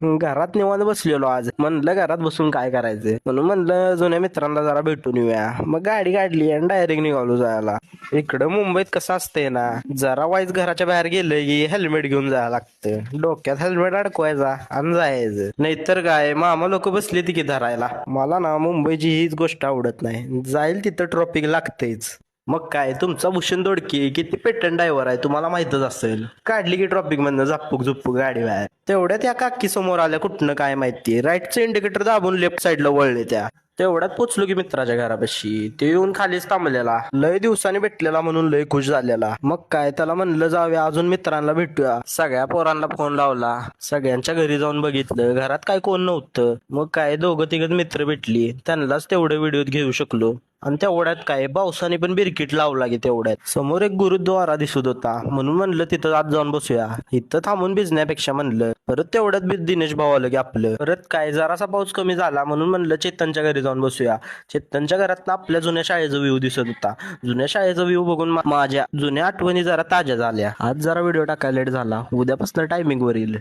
घरात निवांत बसलेलो आज. म्हणलं घरात बसून काय करायचं, म्हणून म्हणलं जुन्या मित्रांना जरा भेटून येऊया. मग गाडी काढली आणि डायरेक्ट निघालो जायला. इकडं मुंबईत कसं असतंय ना, जरा वाईज घराच्या बाहेर गेलं की हेल्मेट घेऊन जायला लागतं. डोक्यात हेल्मेट अडकवायचा आणि जायचं. नाहीतर काय, मामा लोक बसले की धरायला. मला ना मुंबईची हीच गोष्ट आवडत नाही. जाईल तिथं ट्रॉफिक लागतेच. मग काय, तुमचा भूषण दोडके किती पेटंट ड्रायव्हर आहे तुम्हाला माहितच असेल. काढली की ट्रॉफिक मधनं झप्पूक झुप्पूक गाडी बाहेर. तेवढ्यात या काकी समोर आल्या कुठनं काय माहिती, राईटचं इंडिकेटर दाबून लेफ्ट साईडला वळले त्या. तेवढ्यात पोचलो की मित्राच्या घरापाशी. ते येऊन खालीच थांबलेला, लय दिवसांनी भेटलेला म्हणून लय खुश झालेला. मग काय, त्याला म्हणलं जाऊया अजून मित्रांना भेटूया. सगळ्या पोरांना फोन लावला, सगळ्यांच्या घरी जाऊन बघितलं, घरात काय कोण नव्हतं. मग काय, दोघं तिघं मित्र भेटली, त्यांनाच तेवढं व्हिडिओ घेऊ शकलो. आणि तेवढ्यात काय, पावसाने पण बिरकीट लावला की तेवढ्यात समोर एक गुरुद्वारा दिसत होता, म्हणून म्हणलं तिथं आज जाऊन बसूया. इथं थांबून भिजण्यापेक्षा म्हणलं. परत तेवढ्यात दिनेश भाऊ आलं की आपलं. परत काय, जरासा पाऊस कमी झाला म्हणून म्हणलं चेतनच्या घरी जाऊन बसूया. चेतनच्या घरात आपल्या जुन्या शाळेचा व्ह्यू दिसत होता. जुन्या शाळेचा व्ह्यू बघून माझ्या जुन्या आठवणी जरा ताज्या झाल्या. आज जरा व्हिडिओ टाकायला लेट झाला, उद्यापासून टायमिंग वर येईल.